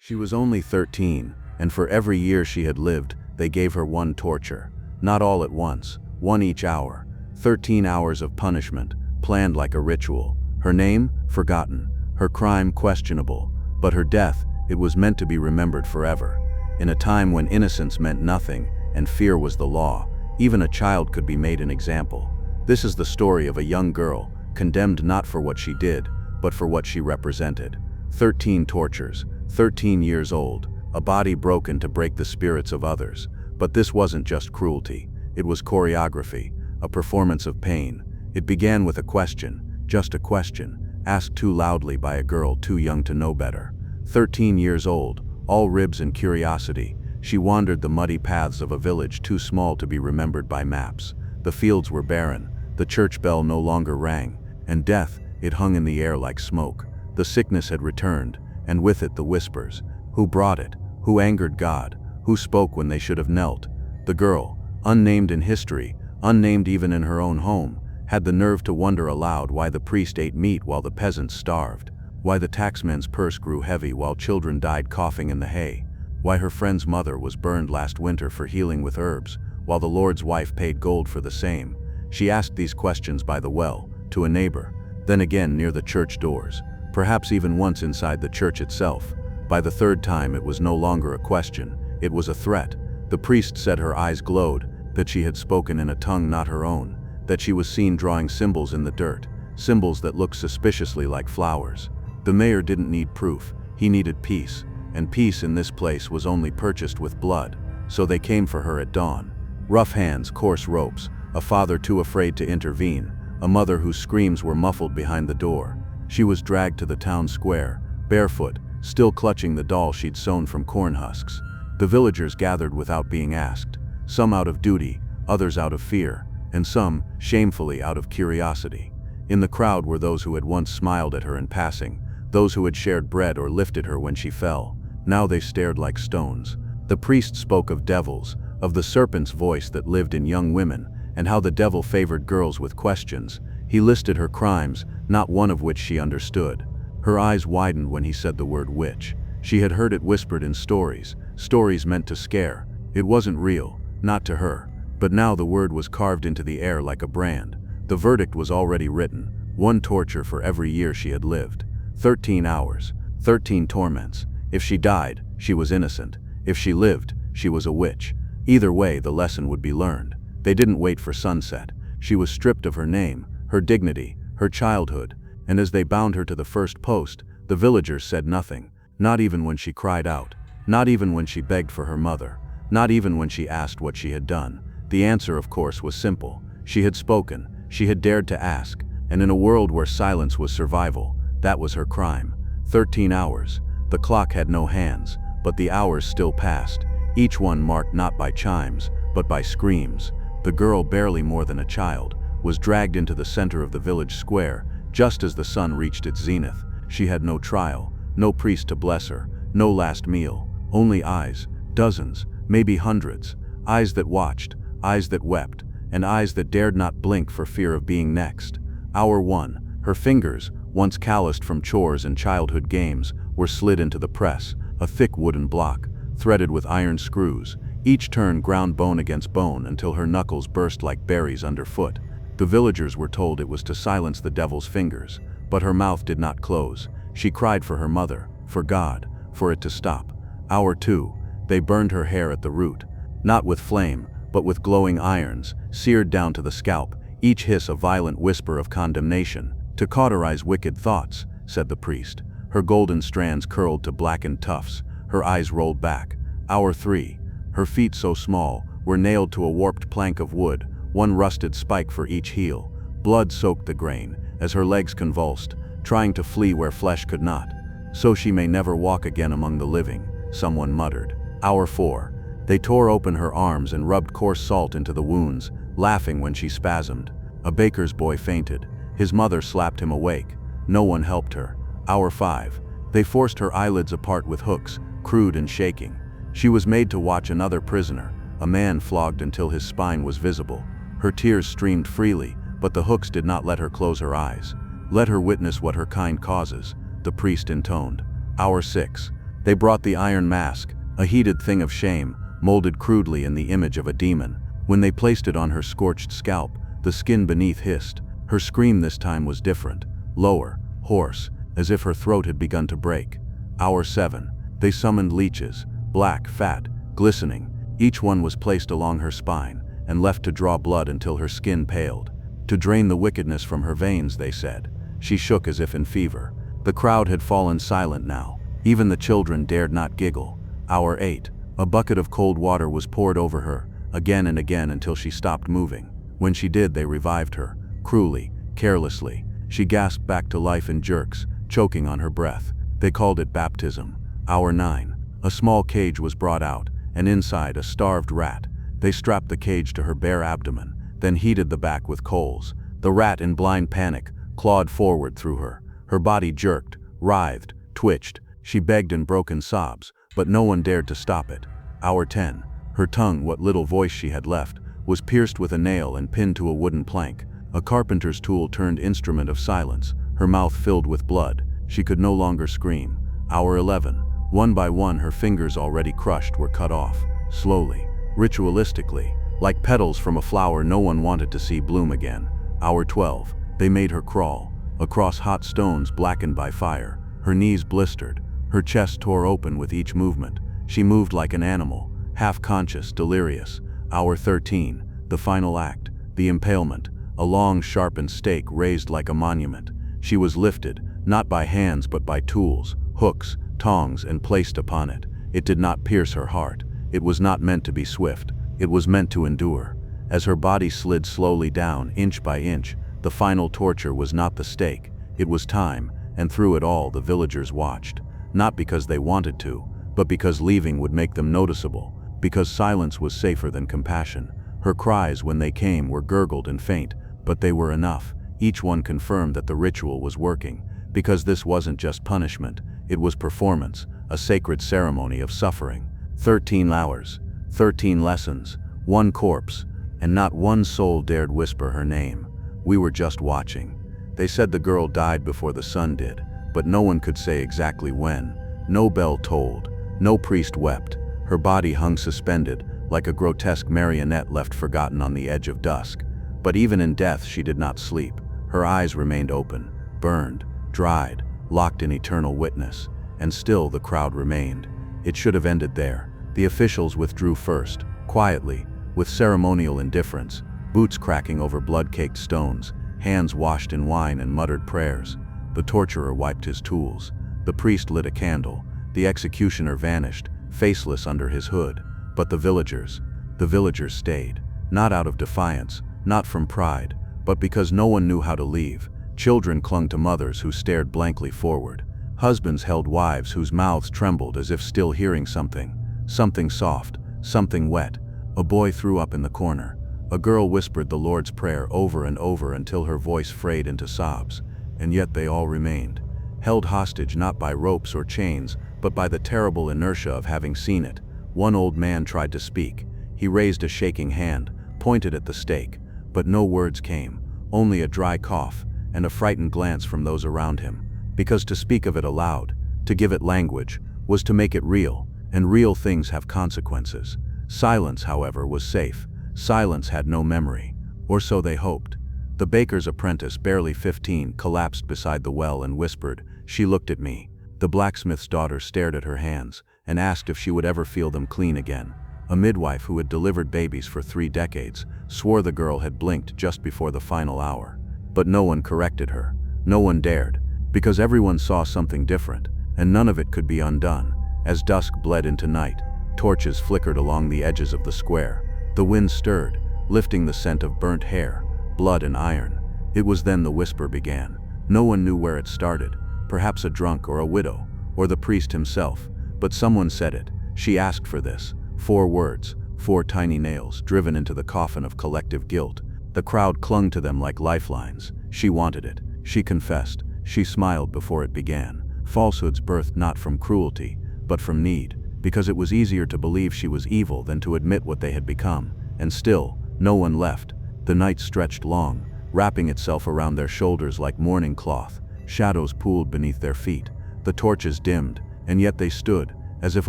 She was only 13, and for every year she had lived, they gave her one torture. Not all at once, one each hour. 13 hours of punishment, planned like a ritual. Her name? Forgotten. Her crime? Questionable. But her death, it was meant to be remembered forever. In a time when innocence meant nothing, and fear was the law, even a child could be made an example. This is the story of a young girl, condemned not for what she did, but for what she represented. 13 tortures, 13 years old, a body broken to break the spirits of others. But this wasn't just cruelty, it was choreography, a performance of pain. It began with a question, just a question, asked too loudly by a girl too young to know better. 13 years old, all ribs and curiosity, she wandered the muddy paths of a village too small to be remembered by maps. The fields were barren, the church bell no longer rang, and death, it hung in the air like smoke. The sickness had returned, and with it the whispers. Who brought it? Who angered God? Who spoke when they should have knelt? The girl, unnamed in history, unnamed even in her own home, had the nerve to wonder aloud why the priest ate meat while the peasants starved, why the taxman's purse grew heavy while children died coughing in the hay, why her friend's mother was burned last winter for healing with herbs, while the Lord's wife paid gold for the same. She asked these questions by the well, to a neighbor, then again near the church doors, perhaps even once inside the church itself. By the third time it was no longer a question, it was a threat. The priest said her eyes glowed, that she had spoken in a tongue not her own, that she was seen drawing symbols in the dirt, symbols that looked suspiciously like flowers. The mayor didn't need proof, he needed peace, and peace in this place was only purchased with blood. So they came for her at dawn. Rough hands, coarse ropes, a father too afraid to intervene, a mother whose screams were muffled behind the door. She was dragged to the town square, barefoot, still clutching the doll she'd sewn from corn husks. The villagers gathered without being asked, some out of duty, others out of fear, and some, shamefully, out of curiosity. In the crowd were those who had once smiled at her in passing, those who had shared bread or lifted her when she fell. Now they stared like stones. The priest spoke of devils, of the serpent's voice that lived in young women, and how the devil favored girls with questions. He listed her crimes, not one of which she understood. Her eyes widened when he said the word witch. She had heard it whispered in stories, stories meant to scare. It wasn't real, not to her. But now the word was carved into the air like a brand. The verdict was already written, one torture for every year she had lived. 13 hours, 13 torments. If she died, she was innocent. If she lived, she was a witch. Either way, the lesson would be learned. They didn't wait for sunset. She was stripped of her name, her dignity, her childhood, and as they bound her to the first post, the villagers said nothing, not even when she cried out, not even when she begged for her mother, not even when she asked what she had done. The answer, of course, was simple. She had spoken, she had dared to ask, and in a world where silence was survival, that was her crime. 13 hours. The clock had no hands, but the hours still passed, each one marked not by chimes, but by screams. The girl, barely more than a child, was dragged into the center of the village square, just as the sun reached its zenith. She had no trial, no priest to bless her, no last meal, only eyes, dozens, maybe hundreds, eyes that watched, eyes that wept, and eyes that dared not blink for fear of being next. Hour 1, her fingers, once calloused from chores and childhood games, were slid into the press, a thick wooden block, threaded with iron screws. Each turn ground bone against bone until her knuckles burst like berries underfoot. The villagers were told it was to silence the devil's fingers, but her mouth did not close. She cried for her mother, for God, for it to stop. Hour 2, they burned her hair at the root, not with flame, but with glowing irons, seared down to the scalp, each hiss a violent whisper of condemnation. To cauterize wicked thoughts, said the priest. Her golden strands curled to blackened tufts, her eyes rolled back. Hour 3, her feet so small, were nailed to a warped plank of wood, one rusted spike for each heel. Blood soaked the grain, as her legs convulsed, trying to flee where flesh could not. So she may never walk again among the living, someone muttered. Hour 4, they tore open her arms and rubbed coarse salt into the wounds, laughing when she spasmed. A baker's boy fainted. His mother slapped him awake. No one helped her. Hour 5, they forced her eyelids apart with hooks, crude and shaking. She was made to watch another prisoner, a man flogged until his spine was visible. Her tears streamed freely, but the hooks did not let her close her eyes. Let her witness what her kind causes, the priest intoned. Hour 6, They brought the iron mask, a heated thing of shame, molded crudely in the image of a demon. When they placed it on her scorched scalp, the skin beneath hissed. Her scream this time was different, lower, hoarse, as if her throat had begun to break. Hour 7. They summoned leeches, black, fat, glistening. Each one was placed along her spine and left to draw blood until her skin paled. To drain the wickedness from her veins, they said. She shook as if in fever. The crowd had fallen silent now. Even the children dared not giggle. Hour 8. A bucket of cold water was poured over her, again and again until she stopped moving. When she did, they revived her, cruelly, carelessly. She gasped back to life in jerks, choking on her breath. They called it baptism. Hour 9. A small cage was brought out, and inside a starved rat. They strapped the cage to her bare abdomen, then heated the back with coals. The rat, in blind panic, clawed forward through her. Her body jerked, writhed, twitched. She begged in broken sobs, but no one dared to stop it. Hour 10. Her tongue, what little voice she had left, was pierced with a nail and pinned to a wooden plank. A carpenter's tool turned instrument of silence, her mouth filled with blood. She could no longer scream. Hour 11. One by one, her fingers already crushed were cut off, slowly, ritualistically, like petals from a flower no one wanted to see bloom again. Hour 12. They made her crawl, across hot stones blackened by fire. Her knees blistered, her chest tore open with each movement. She moved like an animal, half-conscious, delirious. Hour 13. The final act, the impalement, a long, sharpened stake raised like a monument. She was lifted, not by hands but by tools, hooks, tongs, and placed upon it. It did not pierce her heart. It was not meant to be swift. It was meant to endure. As her body slid slowly down, inch by inch, the final torture was not the stake. It was time, and through it all the villagers watched. Not because they wanted to, but because leaving would make them noticeable. Because silence was safer than compassion. Her cries, when they came, were gurgled and faint, but they were enough. Each one confirmed that the ritual was working. Because this wasn't just punishment, it was performance, a sacred ceremony of suffering. 13 hours, 13 lessons, one corpse, and not one soul dared whisper her name. We were just watching. They said the girl died before the sun did, but no one could say exactly when. No bell tolled, no priest wept. Her body hung suspended, like a grotesque marionette left forgotten on the edge of dusk. But even in death she did not sleep. Her eyes remained open, burned, dried, locked in eternal witness. And still the crowd remained. It should have ended there. The officials withdrew first, quietly, with ceremonial indifference, boots cracking over blood-caked stones, hands washed in wine and muttered prayers. The torturer wiped his tools. The priest lit a candle. The executioner vanished, faceless under his hood. But the villagers stayed, not out of defiance, not from pride, but because no one knew how to leave. Children clung to mothers who stared blankly forward. Husbands held wives whose mouths trembled as if still hearing something. Something soft, something wet. A boy threw up in the corner. A girl whispered the Lord's Prayer over and over until her voice frayed into sobs. And yet they all remained, held hostage not by ropes or chains, but by the terrible inertia of having seen it. One old man tried to speak. He raised a shaking hand, pointed at the stake, but no words came, only a dry cough and a frightened glance from those around him. Because to speak of it aloud, to give it language, was to make it real, and real things have consequences. Silence, however, was safe. Silence had no memory, or so they hoped. The baker's apprentice, barely 15, collapsed beside the well and whispered. She looked at me. The blacksmith's daughter stared at her hands and asked if she would ever feel them clean again. A midwife who had delivered babies for 3 decades swore the girl had blinked just before the final hour. But no one corrected her. No one dared, because everyone saw something different, and none of it could be undone. As dusk bled into night, torches flickered along the edges of the square. The wind stirred, lifting the scent of burnt hair, blood and iron. It was then the whisper began. No one knew where it started, perhaps a drunk or a widow, or the priest himself, but someone said it. She asked for this. 4 words, 4 tiny nails driven into the coffin of collective guilt. The crowd clung to them like lifelines. She wanted it. She confessed. She smiled before it began. Falsehoods birthed not from cruelty, but from need, because it was easier to believe she was evil than to admit what they had become. And still, no one left. The night stretched long, wrapping itself around their shoulders like mourning cloth. Shadows pooled beneath their feet. The torches dimmed, and yet they stood, as if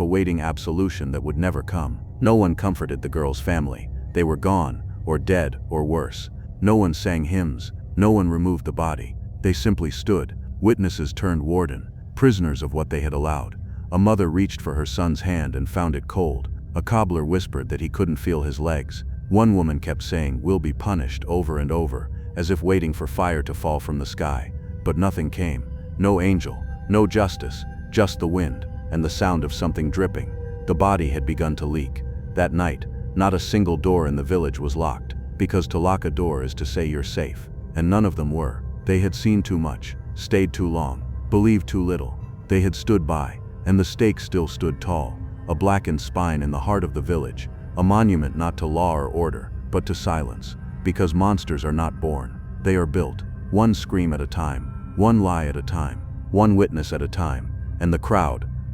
awaiting absolution that would never come. No one comforted the girl's family. They were gone, or dead, or worse. No one sang hymns. No one removed the body. They simply stood, witnesses turned warden, prisoners of what they had allowed. A mother reached for her son's hand and found it cold. A cobbler whispered that he couldn't feel his legs. One woman kept saying, "We'll be punished," over and over, as if waiting for fire to fall from the sky. But nothing came. No angel, no justice, just the wind, and the sound of something dripping. The body had begun to leak. That night, not a single door in the village was locked, because to lock a door is to say you're safe. And none of them were. They had seen too much, stayed too long, believed too little. They had stood by, and the stake still stood tall, a blackened spine in the heart of the village, a monument not to law or order, but to silence. Because monsters are not born, they are built, one scream at a time, one lie at a time, one witness at a time. And the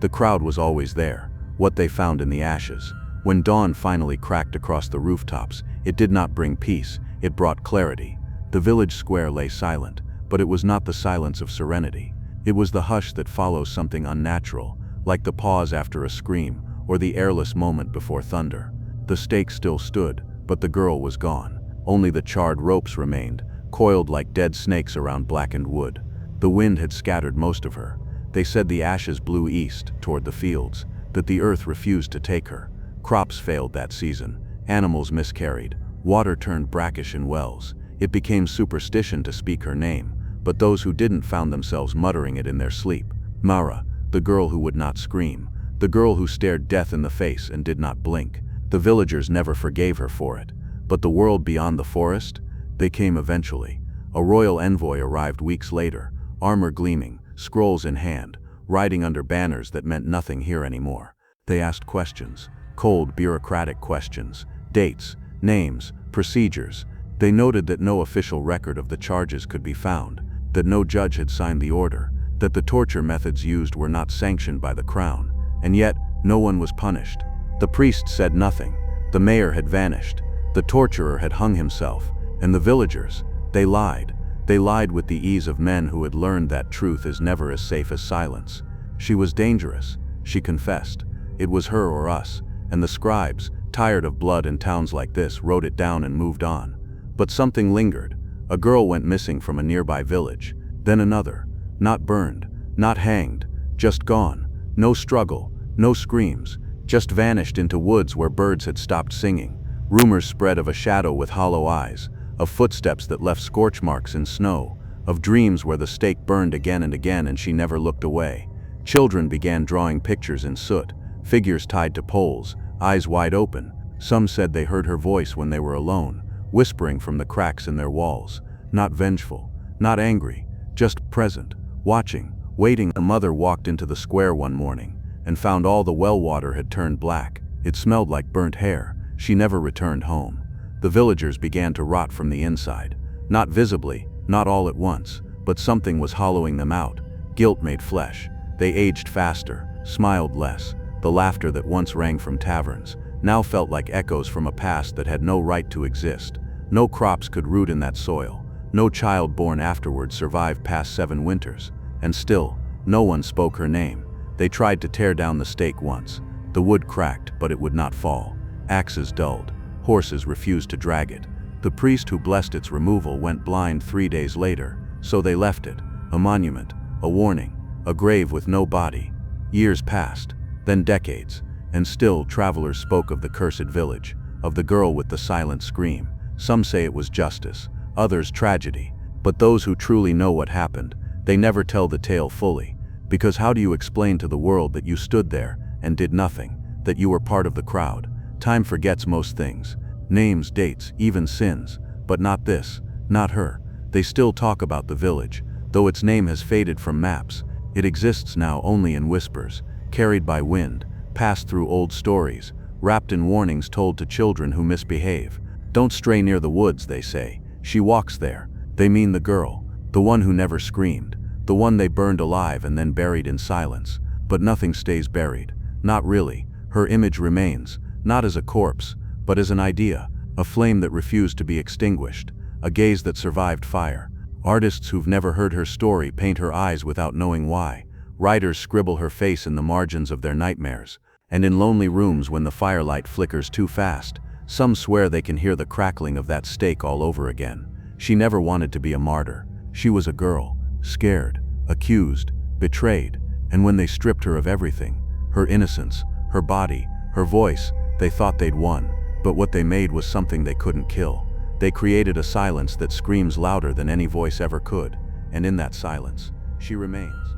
crowd was always there, what they found in the ashes. When dawn finally cracked across the rooftops, it did not bring peace, it brought clarity. The village square lay silent, but it was not the silence of serenity. It was the hush that follows something unnatural, like the pause after a scream, or the airless moment before thunder. The stake still stood, but the girl was gone. Only the charred ropes remained, coiled like dead snakes around blackened wood. The wind had scattered most of her. They said the ashes blew east, toward the fields, that the earth refused to take her. Crops failed that season, animals miscarried, water turned brackish in wells. It became superstition to speak her name, but those who didn't found themselves muttering it in their sleep. Mara, the girl who would not scream, the girl who stared death in the face and did not blink. The villagers never forgave her for it. But the world beyond the forest? They came eventually. A royal envoy arrived weeks later, armor gleaming, scrolls in hand, riding under banners that meant nothing here anymore. They asked questions, cold bureaucratic questions, dates, names, procedures. They noted that no official record of the charges could be found, that no judge had signed the order, that the torture methods used were not sanctioned by the crown, and yet no one was punished. The priest said nothing. The mayor had vanished. The torturer had hung himself. And the villagers, they lied. They lied with the ease of men who had learned that truth is never as safe as silence. She was dangerous, she confessed. It was her or us, and the scribes, tired of blood in towns like this, wrote it down and moved on. But something lingered. A girl went missing from a nearby village, then another. Not burned, not hanged, just gone. No struggle, no screams, just vanished into woods where birds had stopped singing. Rumors spread of a shadow with hollow eyes, of footsteps that left scorch marks in snow, of dreams where the stake burned again and again and she never looked away. Children began drawing pictures in soot, figures tied to poles, eyes wide open. Some said they heard her voice when they were alone, whispering from the cracks in their walls, not vengeful, not angry, just present, watching, waiting. A mother walked into the square one morning and found all the well water had turned black. It smelled like burnt hair. She never returned home. The villagers began to rot from the inside. Not visibly, not all at once, but something was hollowing them out. Guilt made flesh. They aged faster, smiled less. The laughter that once rang from taverns now felt like echoes from a past that had no right to exist. No crops could root in that soil. No child born afterward survived past 7 winters. And still, no one spoke her name. They tried to tear down the stake once. The wood cracked, but it would not fall. Axes dulled. Horses refused to drag it. The priest who blessed its removal went blind 3 days later, so they left it. A monument, a warning, a grave with no body. Years passed, then decades, and still travelers spoke of the cursed village, of the girl with the silent scream. Some say it was justice, others tragedy. But those who truly know what happened, they never tell the tale fully. Because how do you explain to the world that you stood there and did nothing, that you were part of the crowd? Time forgets most things, names, dates, even sins, but not this, not her. They still talk about the village, though its name has faded from maps. It exists now only in whispers, carried by wind, passed through old stories, wrapped in warnings told to children who misbehave. Don't stray near the woods, they say. She walks there. They mean the girl, the one who never screamed, the one they burned alive and then buried in silence. But nothing stays buried, not really. Her image remains, not as a corpse, but as an idea, a flame that refused to be extinguished, a gaze that survived fire. Artists who've never heard her story paint her eyes without knowing why, Writers scribble her face in the margins of their nightmares. And in lonely rooms when the firelight flickers too fast, some swear they can hear the crackling of that stake all over again. She never wanted to be a martyr. She was a girl, scared, accused, betrayed, and when they stripped her of everything, her innocence, her body, her voice, they thought they'd won. But what they made was something they couldn't kill. They created a silence that screams louder than any voice ever could, and in that silence, she remains.